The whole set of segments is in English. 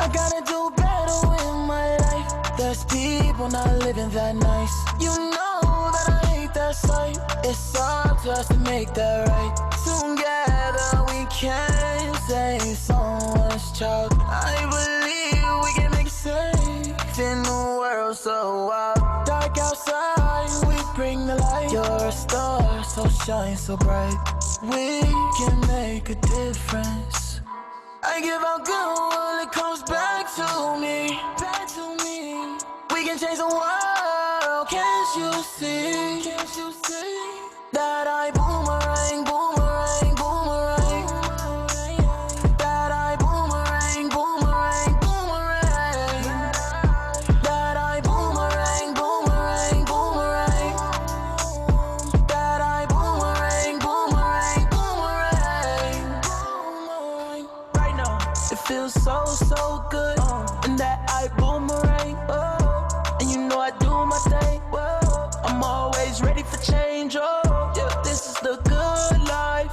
I gotta do better with my life. There's people not living that nice. You know that I hate that sight. It's up to us to make that right. Together we can save someone's child. I believe we can make it safe in the world so wild. Dark outside, we bring the light. You're a star, so shine so bright. We can make a difference. I give out good when it comes back to me. Back to me. We can change the world. Can't you see? Can't you see that I boomerang, boomerang, boomerang? That I boomerang, boomerang, boomerang. That I boomerang, boomerang, boomerang. That I boomerang, boomerang, boomerang. Right now, it feels so, so good. And that I boomerang, oh. And you know I do my thing, whoa. I'm always ready for change, oh. Yeah, this is the good life.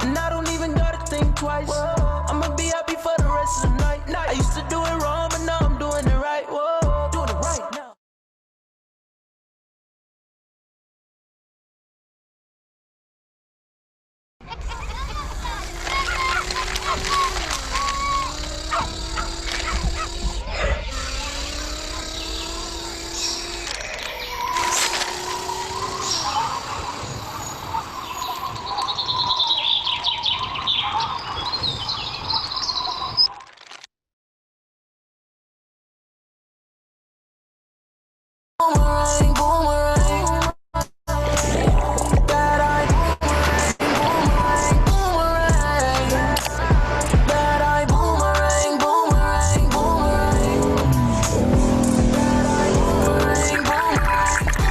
And I don't even gotta think twice. Whoa. I'ma be happy for the rest of the night. I used to do it wrong, but now I'm doing it right, whoa. Doing it right now. Boomerang, boomerang. That I boomerang, boomerang, boomerang. That I boomerang, boomerang, boomerang. That I boomerang, boomerang, boomerang.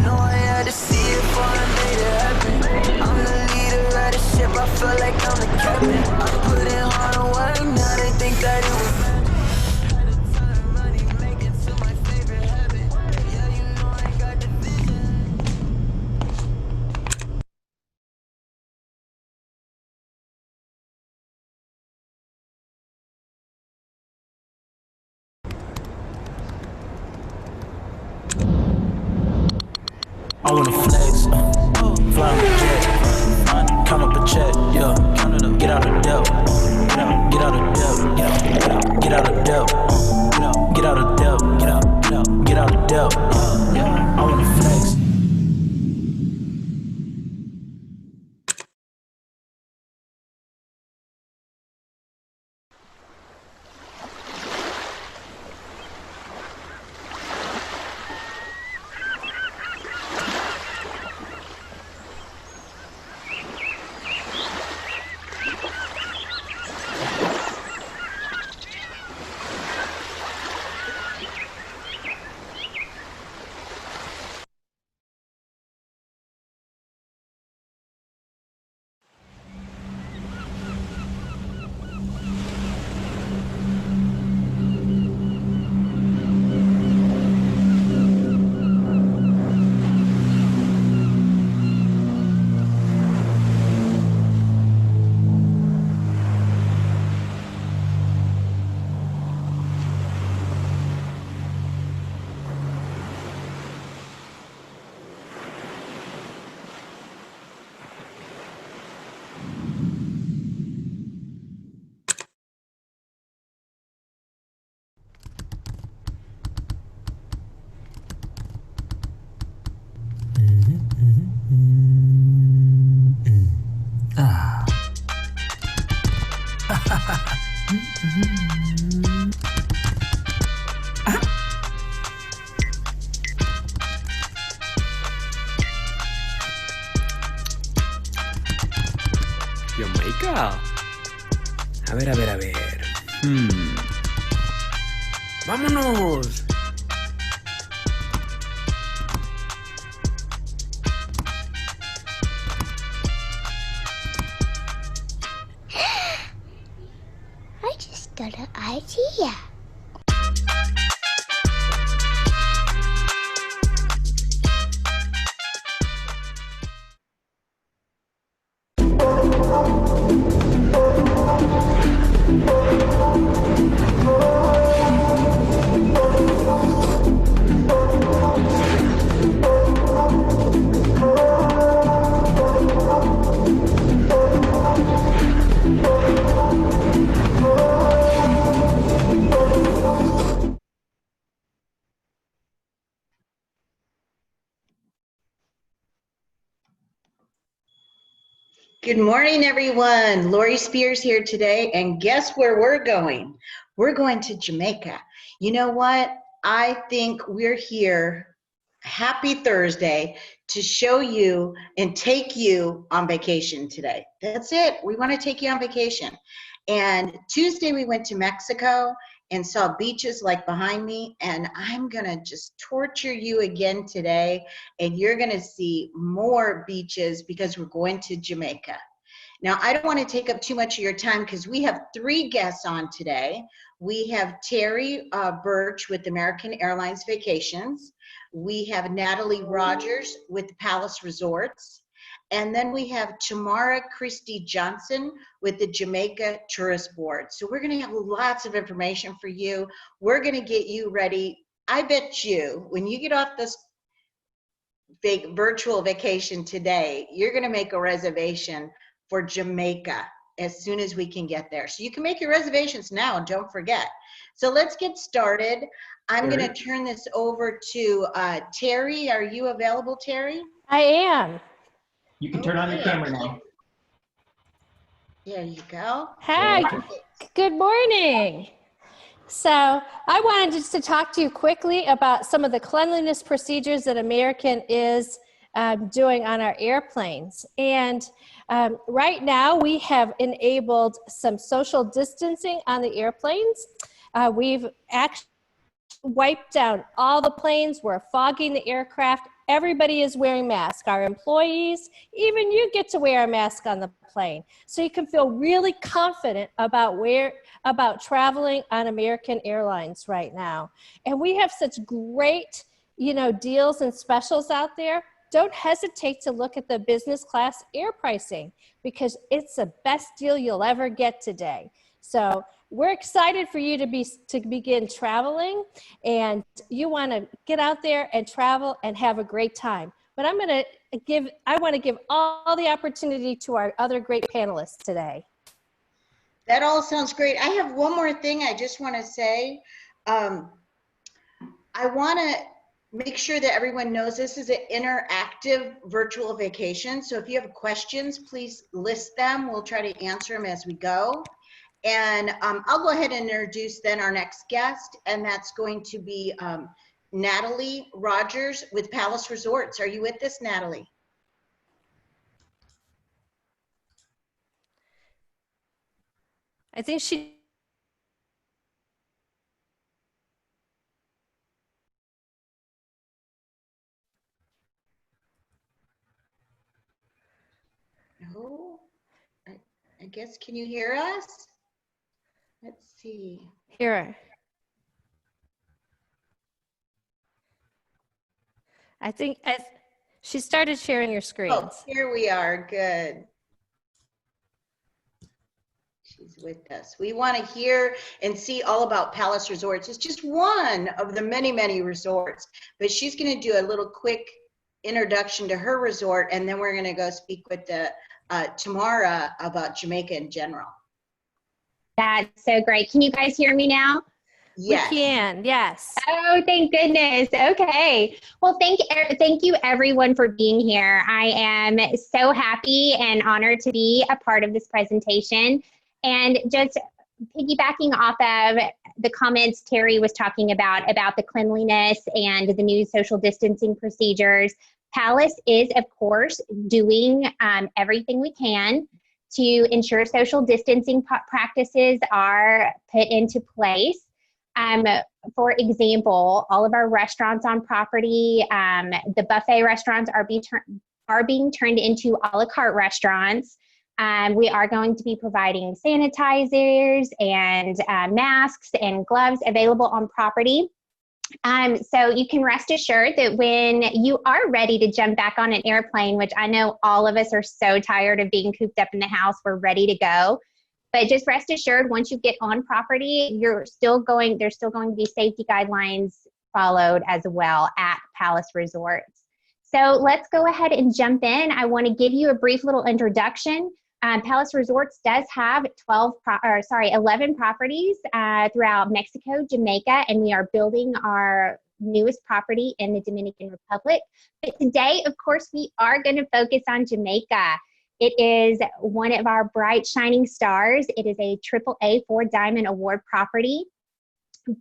No, I had to see it before I made it happen. I'm the leader of the ship, I feel like I'm the captain. I put in hard work, now they think that it was had a ton of money, make it to my favorite habit. Yeah, you know I got the vision. I wanna flex, fly on a jet, count up a check, yeah, get out of debt, get out of debt, get out of debt, get out of debt, get out of debt, I wanna flex. Jamaica. A ver, a ver, a ver. ¡Vámonos! got an idea. Good morning, everyone. Lori Spears here today, and guess where we're going? We're going to Jamaica. You know what? I think we're here, happy Thursday, to show you and take you on vacation today. That's it. We want to take you on vacation. And Tuesday we went to Mexico and saw beaches like behind me, and I'm gonna just torture you again today, and you're gonna see more beaches because we're going to Jamaica. Now, I don't want to take up too much of your time because we have 3 guests on today. We have Terry Birch with American Airlines Vacations. We have Natalie Rogers with Palace Resorts. And then we have Tamara Christie Johnson with the Jamaica Tourist Board. So we're going to have lots of information for you. We're going to get you ready. I bet you, when you get off this big virtual vacation today, you're going to make a reservation for Jamaica as soon as we can get there. So you can make your reservations now, and don't forget. So let's get started. I'm going to turn this over to Terry. Are you available, Terry? I am. You can turn on your camera now. There you go. Hi, good morning. So I wanted just to talk to you quickly about some of the cleanliness procedures that American is doing on our airplanes. And right now we have enabled some social distancing on the airplanes. We've actually wiped down all the planes. We're fogging the aircraft. Everybody is wearing masks. Our employees, even you get to wear a mask on the plane. So you can feel really confident about traveling on American Airlines right now. And we have such great, deals and specials out there. Don't hesitate to look at the business class air pricing because it's the best deal you'll ever get today. So we're excited for you to begin traveling, and you want to get out there and travel and have a great time. But I want to give all the opportunity to our other great panelists today. That all sounds great. I have one more thing I just want to say. I want to make sure that everyone knows this is an interactive virtual vacation. So if you have questions, please list them. We'll try to answer them as we go. And I'll go ahead and introduce then our next guest, and that's going to be Natalie Rogers with Palace Resorts. Are you with us, Natalie? I think she... No, I guess, can you hear us? Let's see. Here. I think she started sharing your screens. Oh, here we are. Good. She's with us. We want to hear and see all about Palace Resorts. It's just one of the many, many resorts, but she's going to do a little quick introduction to her resort, and then we're going to go speak with the Tamara about Jamaica in general. That's so great. Can you guys hear me now? Yes. We can, yes. Oh, thank goodness. Okay. Well, thank you everyone for being here. I am so happy and honored to be a part of this presentation. And just piggybacking off of the comments Terry was talking about the cleanliness and the new social distancing procedures, Palace is, of course, doing everything we can to ensure social distancing practices are put into place. For example, all of our restaurants on property, the buffet restaurants are being turned into a la carte restaurants. We are going to be providing sanitizers and masks and gloves available on property. So you can rest assured that when you are ready to jump back on an airplane, which I know all of us are so tired of being cooped up in the house, we're ready to go. But just rest assured, once you get on property, there's still going to be safety guidelines followed as well at Palace Resorts. So let's go ahead and jump in. I want to give you a brief little introduction. Palace Resorts does have 11 properties throughout Mexico, Jamaica, and we are building our newest property in the Dominican Republic. But today, of course, we are going to focus on Jamaica. It is one of our bright shining stars. It is a AAA 4-Diamond Award property.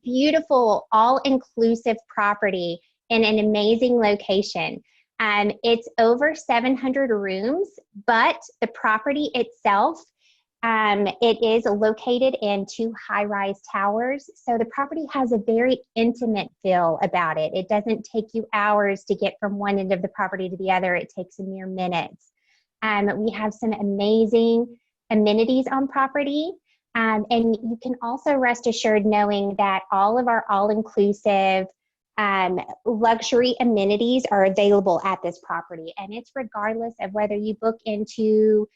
Beautiful, all-inclusive property in an amazing location. It's over 700 rooms, but the property itself, it is located in 2 high-rise towers. So the property has a very intimate feel about it. It doesn't take you hours to get from one end of the property to the other. It takes a mere minutes. We have some amazing amenities on property. And you can also rest assured knowing that all of our all-inclusive luxury amenities are available at this property. And it's regardless of whether you book into,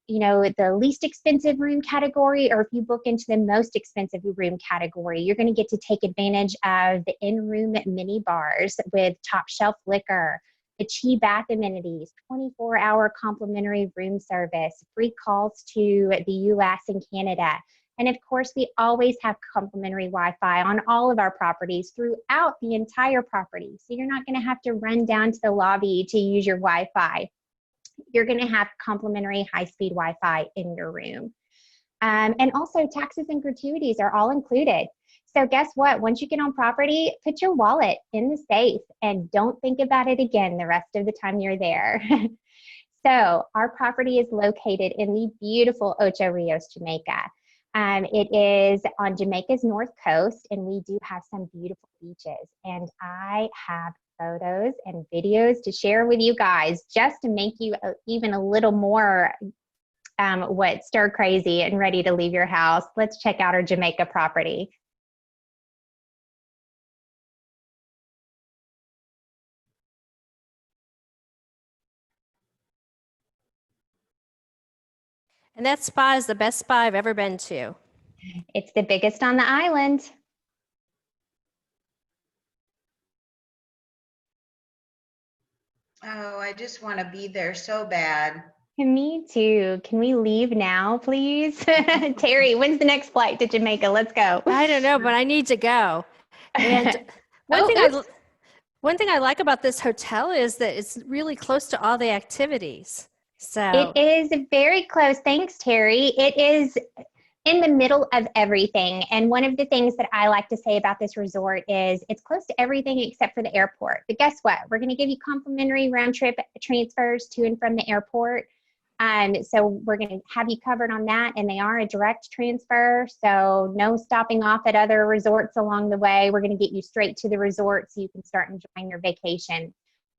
the least expensive room category or if you book into the most expensive room category. You're going to get to take advantage of the in-room mini bars with top shelf liquor, the chi bath amenities, 24-hour complimentary room service, free calls to the US and Canada. And of course, we always have complimentary Wi-Fi on all of our properties throughout the entire property. So you're not going to have to run down to the lobby to use your Wi-Fi. You're going to have complimentary high-speed Wi-Fi in your room. And also taxes and gratuities are all included. So guess what? Once you get on property, put your wallet in the safe and don't think about it again the rest of the time you're there. So our property is located in the beautiful Ocho Rios, Jamaica. It is on Jamaica's north coast, and we do have some beautiful beaches. And I have photos and videos to share with you guys just to make you even a little more stir crazy and ready to leave your house. Let's check out our Jamaica property. And that spa is the best spa I've ever been to. It's the biggest on the island. Oh, I just want to be there so bad. Me too. Can we leave now, please? Terry, when's the next flight to Jamaica? Let's go. I don't know, but I need to go. And one thing I like about this hotel is that it's really close to all the activities. So it is very close. Thanks, Terry. It is in the middle of everything. And one of the things that I like to say about this resort is it's close to everything except for the airport. But guess what? We're going to give you complimentary round trip transfers to and from the airport. So we're going to have you covered on that. And they are a direct transfer. So no stopping off at other resorts along the way. We're going to get you straight to the resort so you can start enjoying your vacation.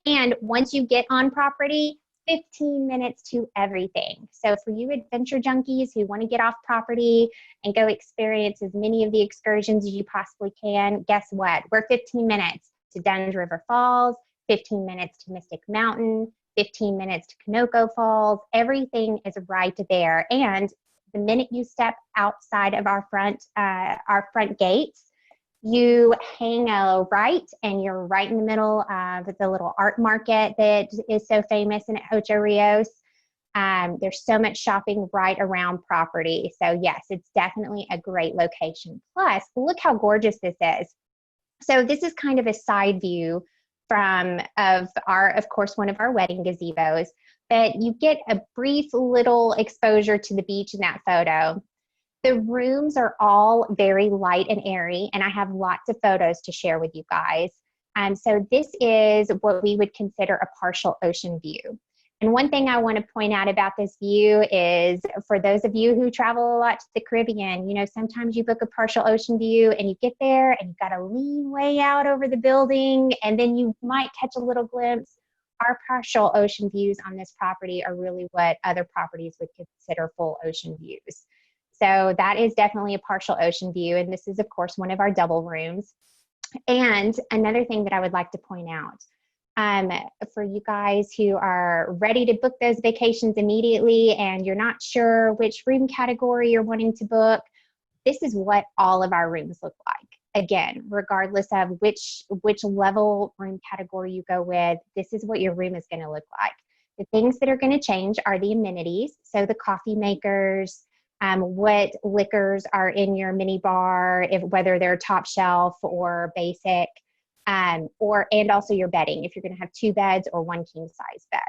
And once you get on property, 15 minutes to everything. So for you adventure junkies who want to get off property and go experience as many of the excursions as you possibly can, guess what? We're 15 minutes to Dunn's River Falls, 15 minutes to Mystic Mountain, 15 minutes to Canoco Falls. Everything is right there. And the minute you step outside of our front gates, you hang a right and you're right in the middle of the little art market that is so famous in Ocho Rios. There's so much shopping right around property. So yes, it's definitely a great location. Plus, look how gorgeous this is. So this is kind of a side view of course, one of our wedding gazebos, but you get a brief little exposure to the beach in that photo. The rooms are all very light and airy, and I have lots of photos to share with you guys. So this is what we would consider a partial ocean view. And one thing I want to point out about this view is for those of you who travel a lot to the Caribbean, sometimes you book a partial ocean view and you get there and you've got to lean way out over the building, and then you might catch a little glimpse. our partial ocean views on this property are really what other properties would consider full ocean views. So that is definitely a partial ocean view. And this is, of course, one of our double rooms. And another thing that I would like to point out, for you guys who are ready to book those vacations immediately and you're not sure which room category you're wanting to book, this is what all of our rooms look like. Again, regardless of which level room category you go with, this is what your room is going to look like. The things that are going to change are the amenities. So the coffee makers, what liquors are in your mini bar, whether they're top shelf or basic, and also your bedding, if you're going to have 2 beds or 1 king size bed.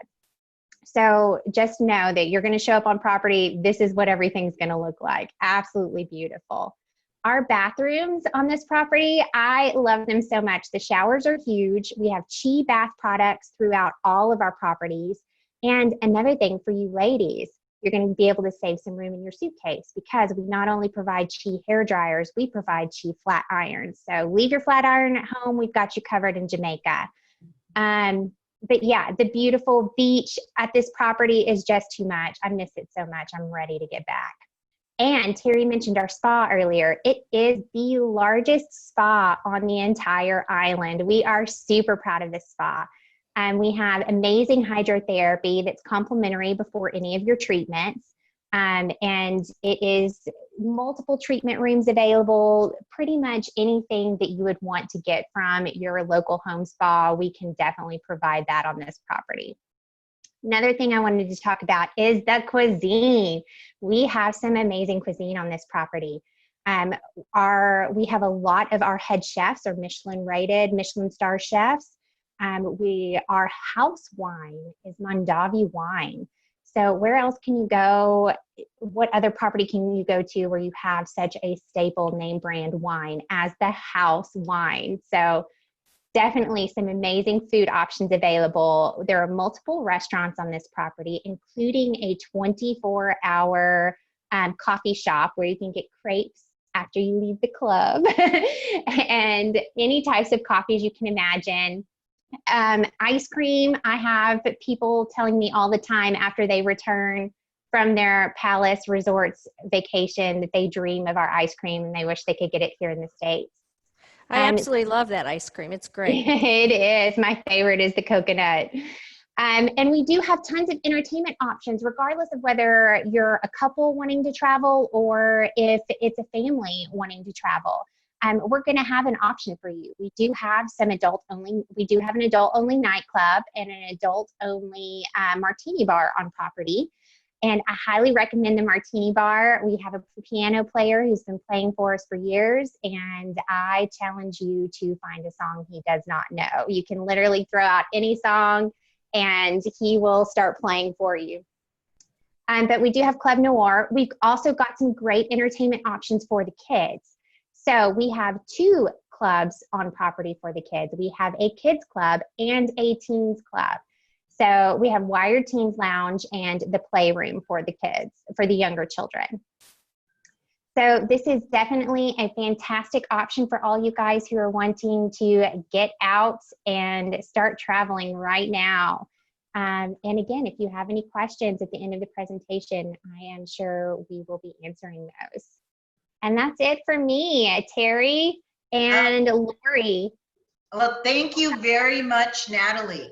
So just know that you're going to show up on property. This is what everything's going to look like. Absolutely beautiful. Our bathrooms on this property, I love them so much. The showers are huge. We have Chi bath products throughout all of our properties. And another thing for you ladies, you're going to be able to save some room in your suitcase because we not only provide Chi hair dryers, we provide Chi flat irons. So leave your flat iron at home. We've got you covered in Jamaica. But yeah, the beautiful beach at this property is just too much. I miss it so much. I'm ready to get back. And Terry mentioned our spa earlier. It is the largest spa on the entire island. We are super proud of this spa. We have amazing hydrotherapy that's complimentary before any of your treatments. And it is multiple treatment rooms available, pretty much anything that you would want to get from your local home spa. We can definitely provide that on this property. Another thing I wanted to talk about is the cuisine. We have some amazing cuisine on this property. We have a lot of our head chefs are Michelin rated, Michelin star chefs. Our house wine is Mondavi wine. So where else can you go? What other property can you go to where you have such a staple name brand wine as the house wine? So definitely some amazing food options available. There are multiple restaurants on this property, including a 24-hour coffee shop where you can get crepes after you leave the club and any types of coffees you can imagine. Ice cream, I have people telling me all the time after they return from their Palace Resorts vacation that they dream of our ice cream and they wish they could get it here in the States. I absolutely love that ice cream. It's great. It is. My favorite is the coconut. And we do have tons of entertainment options, regardless of whether you're a couple wanting to travel or if it's a family wanting to travel. We're going to have an option for you. We do have an adult only nightclub and an adult only martini bar on property. And I highly recommend the martini bar. We have a piano player who's been playing for us for years, and I challenge you to find a song he does not know. You can literally throw out any song and he will start playing for you. But we do have Club Noir. We've also got some great entertainment options for the kids. So we have 2 clubs on property for the kids. We have a kids club and a teens club. So we have Wired Teens Lounge and the Playroom for the kids, for the younger children. So this is definitely a fantastic option for all you guys who are wanting to get out and start traveling right now. And again, if you have any questions at the end of the presentation, I am sure we will be answering those. And that's it for me, Terry and Lori. Well, thank you very much, Natalie.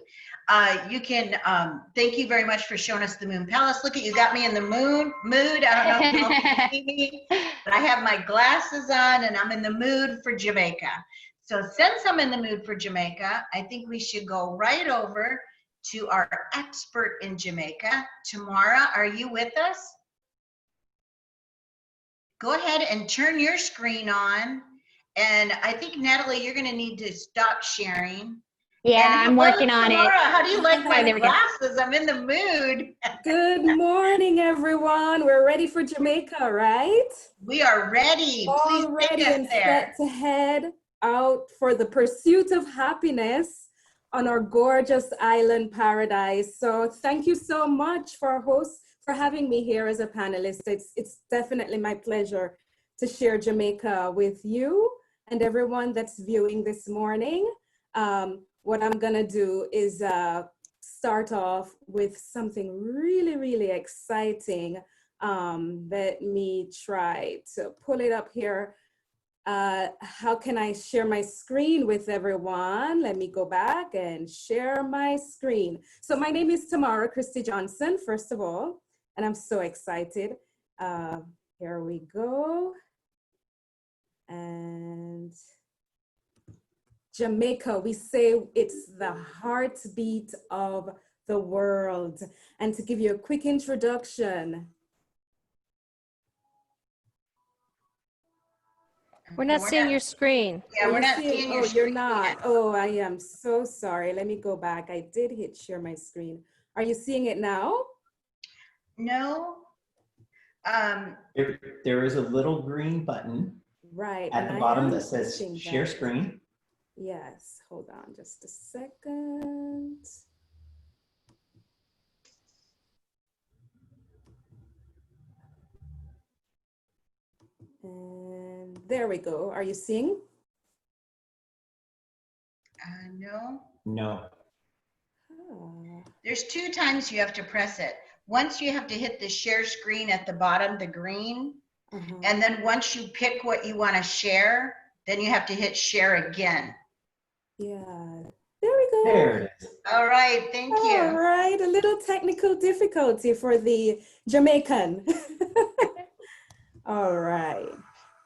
Thank you very much for showing us the Moon Palace. Look at you, got me in the mood. I don't know if you can see me, but I have my glasses on and I'm in the mood for Jamaica. So since I'm in the mood for Jamaica, I think we should go right over to our expert in Jamaica. Tamara, are you with us? Go ahead and turn your screen on. And I think, Natalie, you're gonna need to stop sharing. Yeah, I'm working on Laura, it. how do you like my glasses? I'm in the mood. Good morning, everyone. We're ready for Jamaica, right? We are ready. Please All ready take us and there. set to head out for the pursuit of happiness on our gorgeous island paradise. So thank you so much for our hosts for having me here as a panelist. It's definitely my pleasure to share Jamaica with you and everyone that's viewing this morning. What I'm gonna do is start off with something really, really exciting. Let me try to pull it up here. How can I share my screen with everyone? Let me go back and share my screen. So my name is Tamara Christy Johnson, first of all, and I'm so excited. Here we go. And Jamaica, we say it's the heartbeat of the world. And to give you a quick introduction. We're not seeing your screen. Yeah, we're not seeing your screen. Oh, you're screen not. yet. Oh, I am so sorry. Let me go back. I did hit share my screen. Are you seeing it now? No. There is a little green button Right. at the bottom that says share screen. Yes. Hold on just a second. And there we go. Are you seeing? No. No. Oh. There's 2 times you have to press it. Once you have to hit the share screen at the bottom, the green, and then once you pick what you want to share, then you have to hit share again. Yeah, there we go. There it is. All right, thank you. All right, a little technical difficulty for the Jamaican. All right.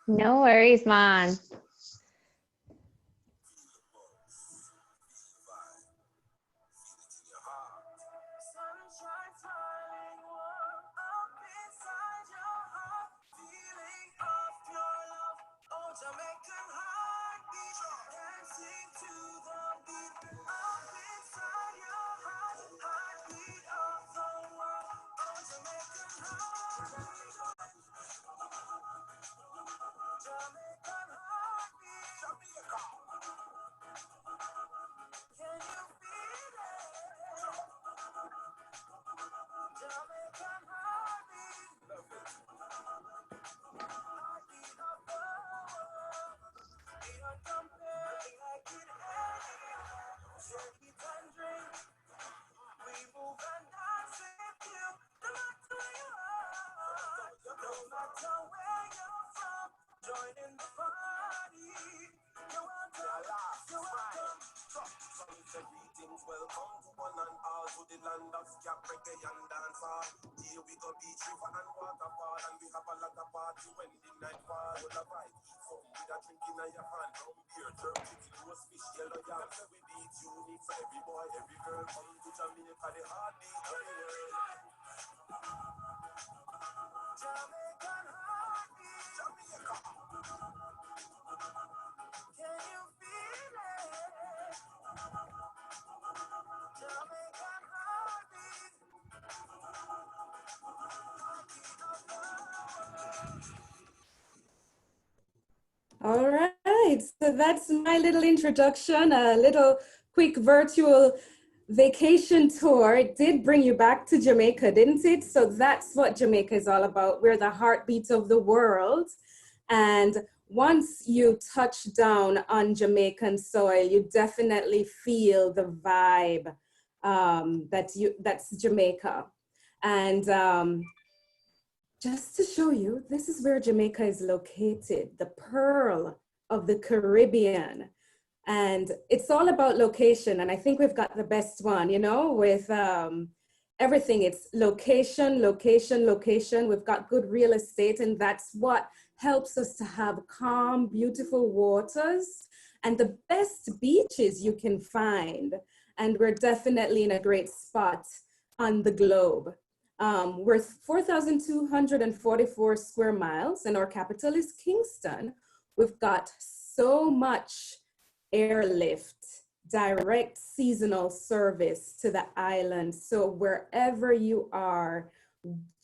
No worries, Mom. Welcome to one and all to the land of Scap, reggae and dancehall. Here we go beach, river and waterfall, and we have a lot of party when the night fall. With a vibe, some with a drink in your hand, rum beer, jerk, chicken, roast fish, yellow yam. Every beat unique for every boy, every girl. Come to Jamaica, the heartbeat of the world. Jamaican heartbeat, Jamaica. Can you feel it? Jamaican heartbeat. All right, so that's my little introduction, a little quick virtual vacation tour. It did bring you back to Jamaica, didn't it? So that's what Jamaica is all about. We're the heartbeat of the world. And once you touch down on Jamaican soil, you definitely feel the vibe that's Jamaica. And just to show you, this is where Jamaica is located, the pearl of the Caribbean. And it's all about location. And I think we've got the best one, you know, with everything. It's location, location, location. We've got good real estate, and that's what helps us to have calm, beautiful waters and the best beaches you can find. And we're definitely in a great spot on the globe. We're 4,244 square miles, and our capital is Kingston. We've got so much airlift, direct seasonal service to the island. So wherever you are,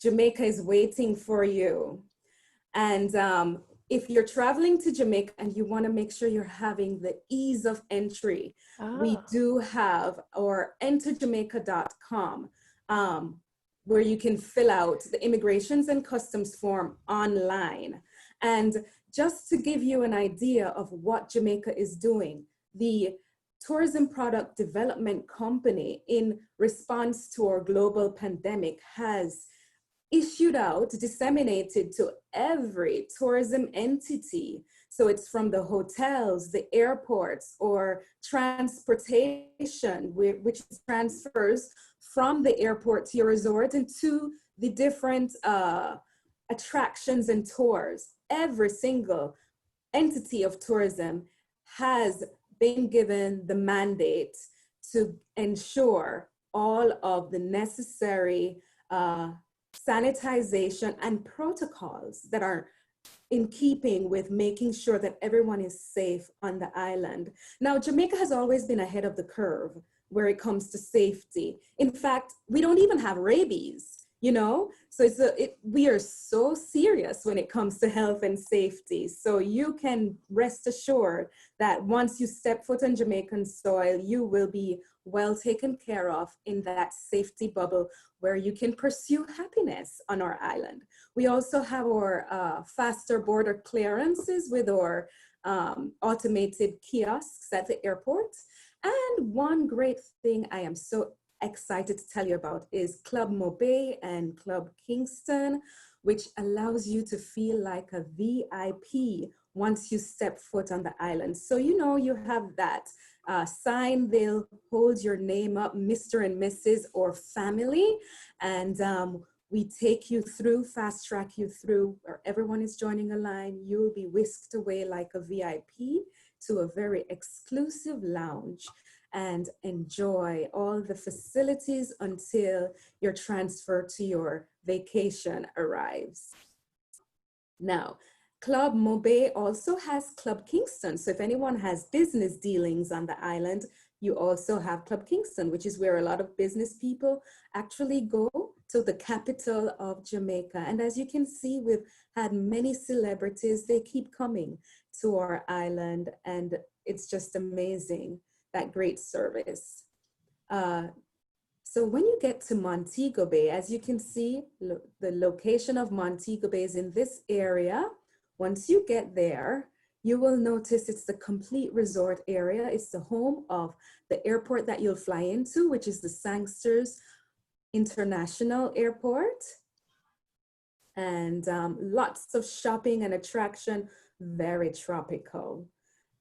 Jamaica is waiting for you. And if you're traveling to Jamaica and you want to make sure you're having the ease of entry, we do have our enterjamaica.com, where you can fill out the immigrations and customs form online. And just to give you an idea of what Jamaica is doing, the tourism product development company, in response to our global pandemic, has issued out, disseminated to every tourism entity. So it's from the hotels, the airports, or transportation, which transfers from the airport to your resort and to the different attractions and tours. Every single entity of tourism has been given the mandate to ensure all of the necessary sanitization and protocols that are in keeping with making sure that everyone is safe on the island. Now, Jamaica has always been ahead of the curve where it comes to safety. In fact, we don't even have rabies, you know? So we are so serious when it comes to health and safety. So you can rest assured that once you step foot on Jamaican soil, you will be well taken care of in that safety bubble where you can pursue happiness on our island. We also have our faster border clearances with our automated kiosks at the airport. And one great thing I am so excited to tell you about is Club Mobay and Club Kingston, which allows you to feel like a VIP once you step foot on the island. So you know you have that sign, they'll hold your name up, Mr. and Mrs. or family, and we take you through, fast track you through where everyone is joining a line. You'll be whisked away like a VIP to a very exclusive lounge and enjoy all the facilities until your transfer to your vacation arrives. Now, Club Mobay also has Club Kingston. So if anyone has business dealings on the island, you also have Club Kingston, which is where a lot of business people actually go to, the capital of Jamaica. And as you can see, we've had many celebrities, they keep coming to our island, and it's just amazing, that great service. So when you get to Montego Bay, as you can see, the location of Montego Bay is in this area. Once you get there, you will notice it's the complete resort area. It's the home of the airport that you'll fly into, which is the Sangsters International Airport. And lots of shopping and attraction, very tropical.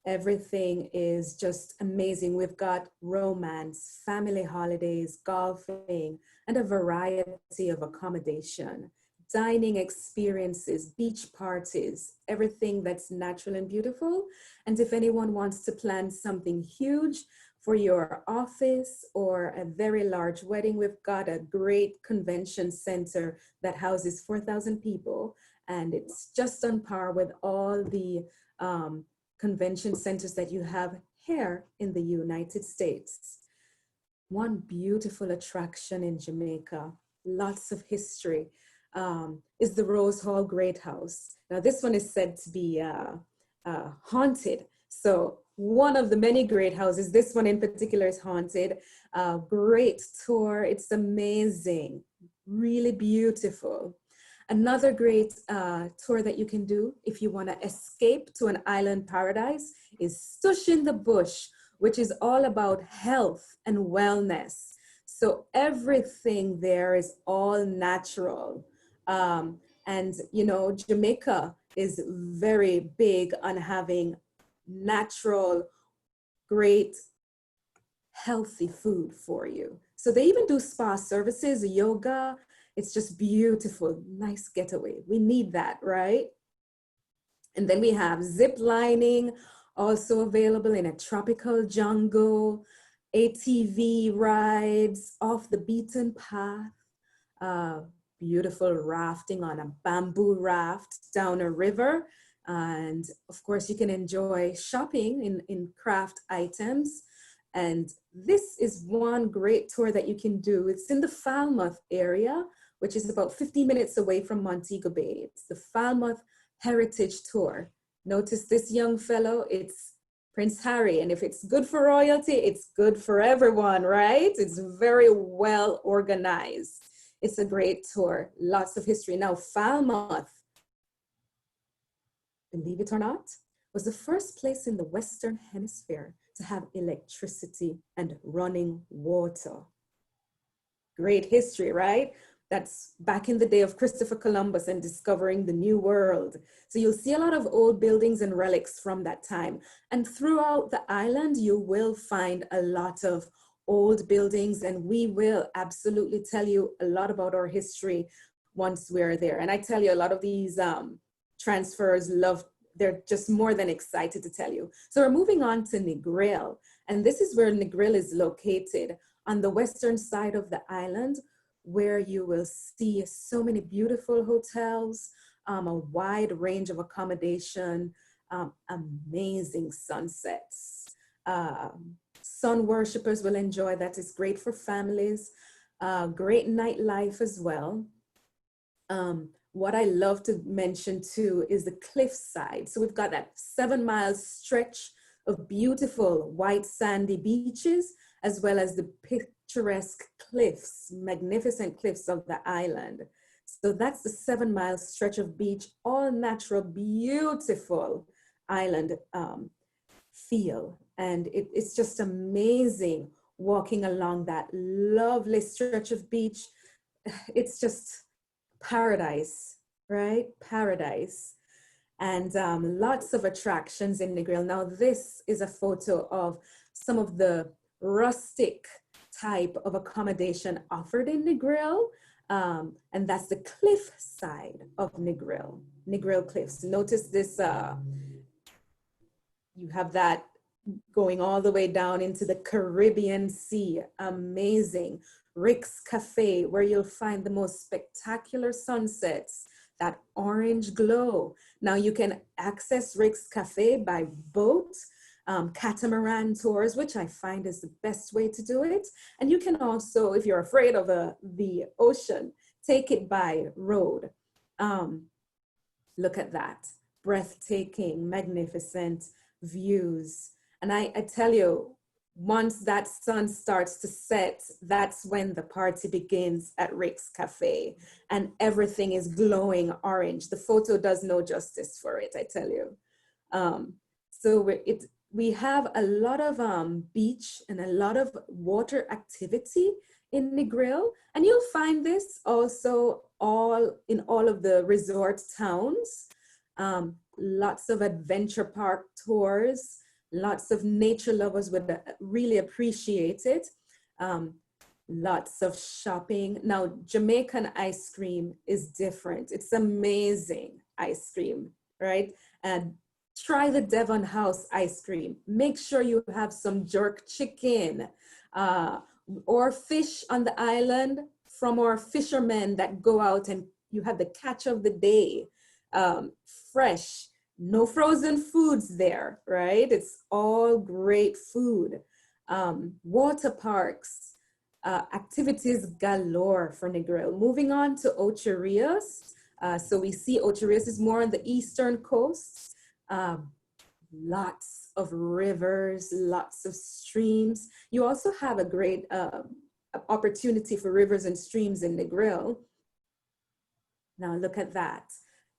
Everything is just amazing. We've got romance, family holidays, golfing, and a variety of accommodation, dining experiences, beach parties, everything that's natural and beautiful. And if anyone wants to plan something huge for your office or a very large wedding, we've got a great convention center that houses 4,000 people. And it's just on par with all the convention centers that you have here in the United States. One beautiful attraction in Jamaica, lots of history, is the Rose Hall Great House. Now this one is said to be haunted. So one of the many great houses, this one in particular is haunted. Great tour, it's amazing, really beautiful. Another great tour that you can do if you want to escape to an island paradise is Stush in the Bush, which is all about health and wellness. So everything there is all natural. And you know, Jamaica is very big on having natural, great, healthy food for you. So they even do spa services, yoga. It's just beautiful, nice getaway. We need that, right? And then we have zip lining, also available in a tropical jungle, ATV rides, off the beaten path, beautiful rafting on a bamboo raft down a river. And of course, you can enjoy shopping in craft items. And this is one great tour that you can do. It's in the Falmouth area, which is about 15 minutes away from Montego Bay. It's the Falmouth Heritage Tour. Notice this young fellow, it's Prince Harry. And if it's good for royalty, it's good for everyone, right? It's very well organized. It's a great tour, lots of history. Now, Falmouth, believe it or not, was the first place in the Western Hemisphere to have electricity and running water. Great history, right? That's back in the day of Christopher Columbus and discovering the New World. So you'll see a lot of old buildings and relics from that time. And throughout the island, you will find a lot of old buildings, and we will absolutely tell you a lot about our history once we're there. And I tell you, a lot of these transfers they're just more than excited to tell you. So we're moving on to Negril, and this is where Negril is located on the western side of the island, where you will see so many beautiful hotels, a wide range of accommodation, amazing sunsets. Sun worshippers will enjoy that. It's great for families, great nightlife as well. What I love to mention too is the cliffside. So we've got that 7-mile stretch of beautiful white sandy beaches, as well as the picturesque cliffs, magnificent cliffs of the island. So that's the 7-mile stretch of beach, all natural, beautiful island feel. And it's just amazing walking along that lovely stretch of beach. It's just paradise, right? Paradise. And lots of attractions in Negril. Now, this is a photo of some of the rustic type of accommodation offered in Negril. And that's the cliff side of Negril, Negril Cliffs. Notice this, you have that going all the way down into the Caribbean Sea. Amazing. Rick's Cafe, where you'll find the most spectacular sunsets, that orange glow. Now you can access Rick's Cafe by boat, catamaran tours, which I find is the best way to do it. And you can also, if you're afraid of the ocean, take it by road. Look at that, breathtaking, magnificent views. And I tell you, once that sun starts to set, that's when the party begins at Rick's Cafe, and everything is glowing orange. The photo does no justice for it, I tell you. So we have a lot of beach and a lot of water activity in Negril, and you'll find this also in all of the resort towns. Lots of adventure park tours. Lots of nature lovers would really appreciate it. Lots of shopping. Now, Jamaican ice cream is different. It's amazing ice cream, right? And try the Devon House ice cream. Make sure you have some jerk chicken or fish on the island from our fishermen that go out, and you have the catch of the day, fresh. No frozen foods there, right? It's all great food. Water parks, activities galore for Negril. Moving on to Ocho Rios. So we see Ocho Rios is more on the eastern coast. Lots of rivers, lots of streams. You also have a great opportunity for rivers and streams in Negril. Now look at that.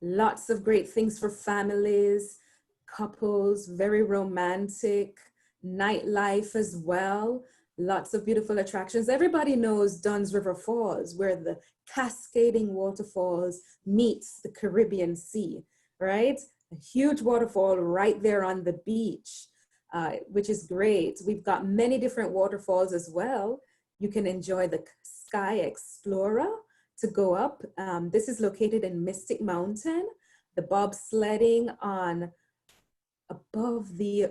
Lots of great things for families, couples, very romantic, nightlife as well. Lots of beautiful attractions. Everybody knows Dunn's River Falls, where the cascading waterfalls meets the Caribbean Sea, right? A huge waterfall right there on the beach, which is great. We've got many different waterfalls as well. You can enjoy the Sky Explorer to go up. This is located in Mystic Mountain. The bobsledding on above the,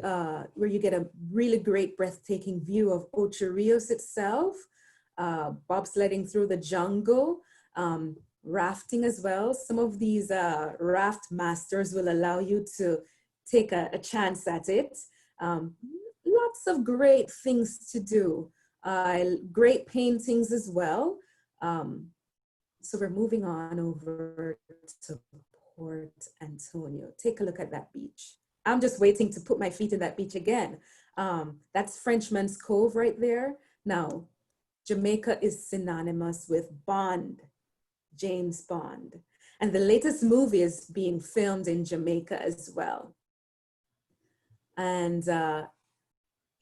where you get a really great breathtaking view of Ocho Rios itself, bobsledding through the jungle, rafting as well. Some of these raft masters will allow you to take a chance at it. Lots of great things to do. Great paintings as well. So we're moving on over to Port Antonio. Take a look at that beach. I'm just waiting to put my feet in that beach again. That's Frenchman's Cove right there. Now, Jamaica is synonymous with Bond, James Bond. And the latest movie is being filmed in Jamaica as well. And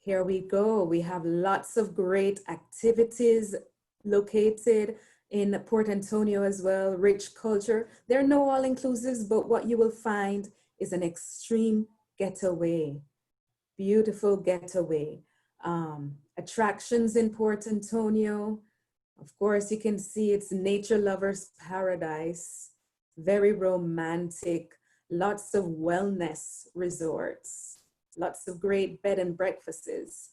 Here we go. We have lots of great activities located in Port Antonio as well, rich culture. There are no all-inclusives, but what you will find is an extreme getaway, beautiful getaway. Attractions in Port Antonio. Of course, you can see it's nature lovers' paradise, very romantic, lots of wellness resorts, lots of great bed and breakfasts.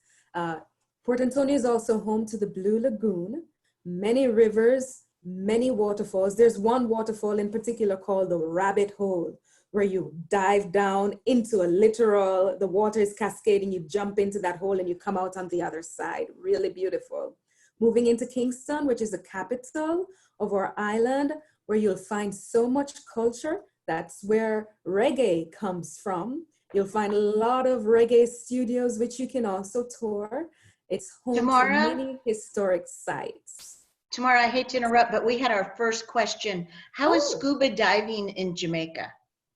Port Antonio is also home to the Blue Lagoon, many rivers, many waterfalls. There's one waterfall in particular called the Rabbit Hole, where you dive down into a literal, the water is cascading, you jump into that hole and you come out on the other side. Really beautiful. Moving into Kingston, which is the capital of our island, where you'll find so much culture. That's where reggae comes from. You'll find a lot of reggae studios, which you can also tour. It's home to many historic sites. Tamara, I hate to interrupt, but we had our first question. How is scuba diving in Jamaica?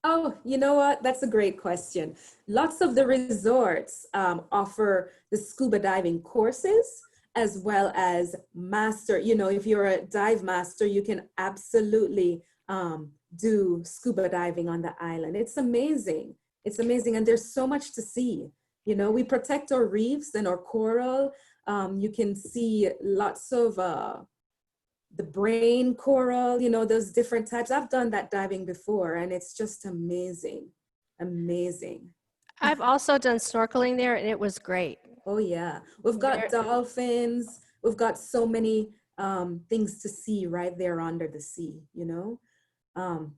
Oh, you know what? That's a great question. Lots of the resorts offer the scuba diving courses, as well as master. You know, if you're a dive master, you can absolutely do scuba diving on the island. It's amazing. It's amazing. And there's so much to see. You know, we protect our reefs and our coral. You can see lots of the brain coral, you know, those different types. I've done that diving before and it's just amazing, amazing. I've also done snorkeling there and it was great. Oh yeah, we've got dolphins. We've got so many things to see right there under the sea, you know?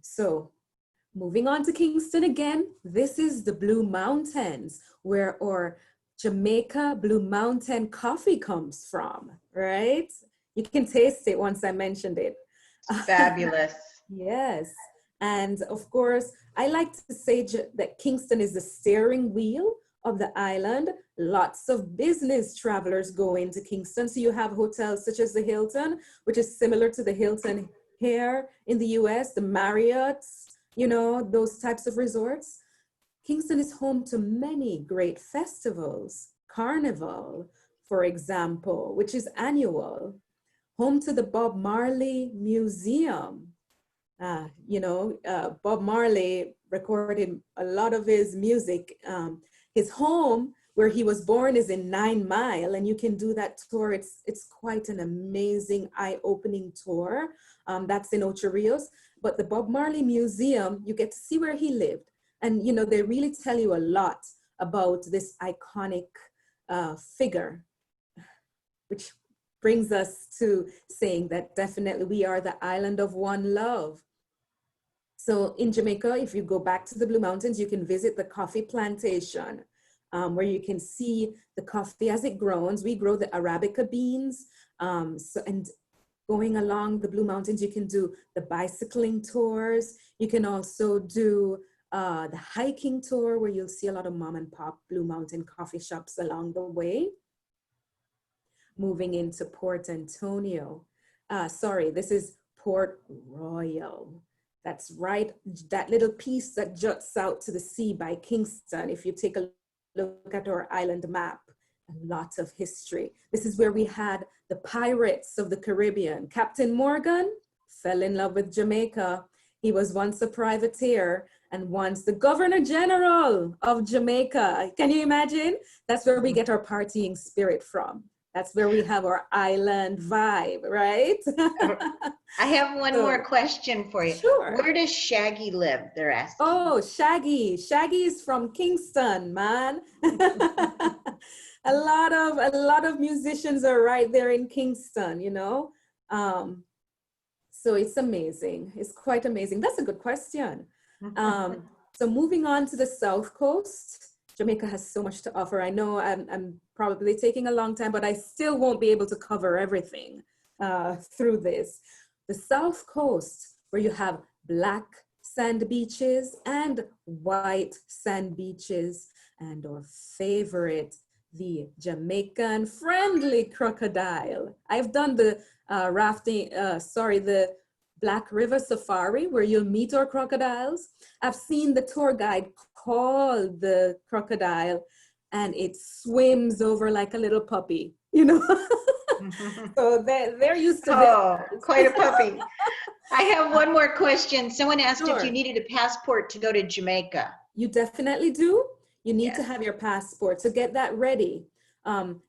So moving on to Kingston again, this is the Blue Mountains, where our Jamaica Blue Mountain coffee comes from, right? You can taste it once I mentioned it. Fabulous. Yes. And of course, I like to say that Kingston is the steering wheel of the island. Lots of business travelers go into Kingston. So you have hotels such as the Hilton, which is similar to the Hilton here in the US, the Marriott's, you know, those types of resorts. Kingston is home to many great festivals. Carnival, for example, which is annual. Home to the Bob Marley Museum. You know, Bob Marley recorded a lot of his music. His home, where he was born, is in 9 Mile, and you can do that tour. It's quite an amazing, eye-opening tour. That's in Ocho Rios. But the Bob Marley Museum, you get to see where he lived. And, you know, they really tell you a lot about this iconic figure, which brings us to saying that definitely we are the island of one love. So in Jamaica, if you go back to the Blue Mountains, you can visit the coffee plantation, where you can see the coffee as it grows. We grow the Arabica beans. And going along the Blue Mountains, you can do the bicycling tours. You can also do the hiking tour, where you'll see a lot of mom and pop Blue Mountain coffee shops along the way. Moving into Port Antonio. This is Port Royal. That's right, that little piece that juts out to the sea by Kingston. If you take a look at our island map, a lot of history. This is where we had the pirates of the Caribbean. Captain Morgan fell in love with Jamaica. He was once a privateer and once the Governor General of Jamaica. Can you imagine? That's where we get our partying spirit from. That's where we have our island vibe, right? I have one more question for you. Sure. Where does Shaggy live? They're asking. Oh, Shaggy. Shaggy is from Kingston, man. a lot of musicians are right there in Kingston, you know? So it's amazing. It's quite amazing. That's a good question. So moving on to the South Coast, Jamaica has so much to offer. I know I'm probably taking a long time, but I still won't be able to cover everything through this. The South Coast, where you have black sand beaches and white sand beaches, and our favorite, the Jamaican friendly crocodile. I've done the the Black River Safari, where you'll meet our crocodiles. I've seen the tour guide call the crocodile and it swims over like a little puppy, you know. So they're used to visitors. Quite a puppy. I have one more question. Someone asked if Sure. you needed a passport to go to Jamaica. You definitely do. You need to Yes. have your passport, so get that ready.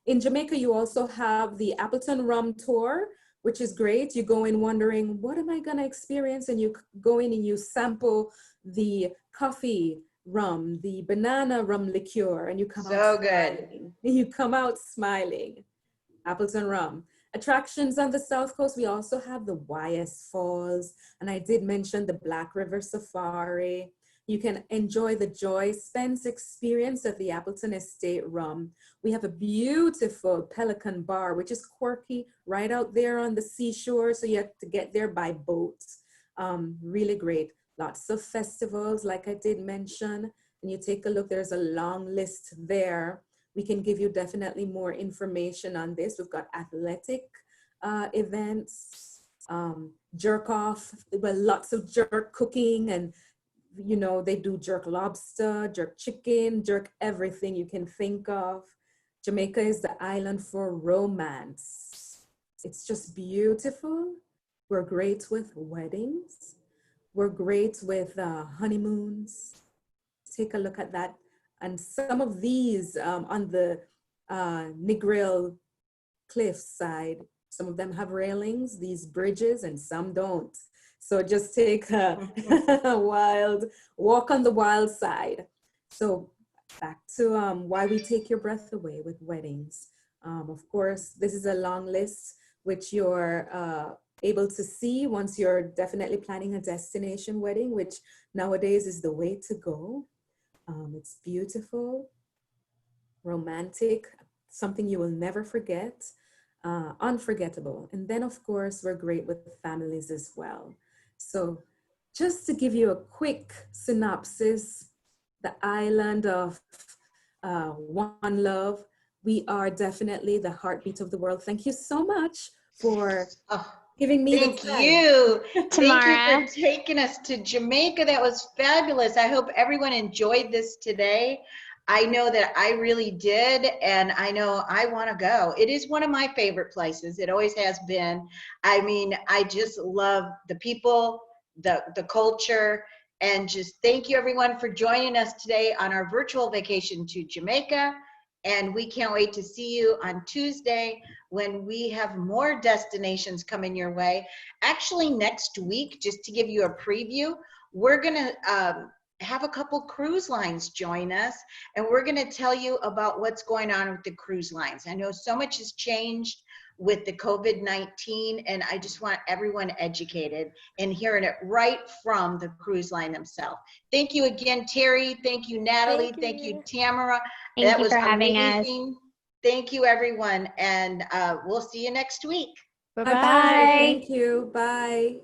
In Jamaica, you also have the Appleton Rum Tour, which is great. You go in wondering, what am I gonna experience? And you go in and you sample the coffee rum, the banana rum liqueur, and you come So out good. smiling. You come out smiling. Appleton Rum. Attractions on the South Coast, we also have the YS Falls, and I did mention the Black River Safari. You can enjoy the Joy Spence experience of the Appleton Estate Rum. We have a beautiful Pelican Bar, which is quirky, right out there on the seashore, so you have to get there by boat. Really great. Lots of festivals, like I did mention, and you take a look, there's a long list there. We can give you definitely more information on this. We've got athletic events, jerk off, well, lots of jerk cooking, and you know, they do jerk lobster, jerk chicken, jerk everything you can think of. Jamaica is the island for romance. It's just beautiful. We're great with weddings. We're great with honeymoons. Take a look at that. And some of these on the Negril cliff side, some of them have railings, these bridges, and some don't. So just take a wild walk on the wild side. So back to why we take your breath away with weddings. Of course, this is a long list, which you're able to see once you're definitely planning a destination wedding, which nowadays is the way to go. It's beautiful, romantic, something you will never forget, unforgettable. And then of course, we're great with families as well. So just to give you a quick synopsis, the island of One Love, we are definitely the heartbeat of the world. Thank you so much for giving me the time. Thank you. Tamara. Thank you for taking us to Jamaica. That was fabulous. I hope everyone enjoyed this today. I know that I really did, and I know I want to go. It is one of my favorite places. It always has been. I mean, I just love the people, the culture, and just thank you everyone for joining us today on our virtual vacation to Jamaica. And we can't wait to see you on Tuesday when we have more destinations coming your way. Actually, next week, just to give you a preview, we're going to have a couple cruise lines join us, and we're going to tell you about what's going on with the cruise lines. I know so much has changed with the COVID-19, and I just want everyone educated and hearing it right from the cruise line themselves. Thank you again, Terry. Thank you, Natalie. Thank you, Tamara. Thank you for having us. Thank you, everyone, and we'll see you next week. Bye-bye. Bye-bye. Thank you. Bye.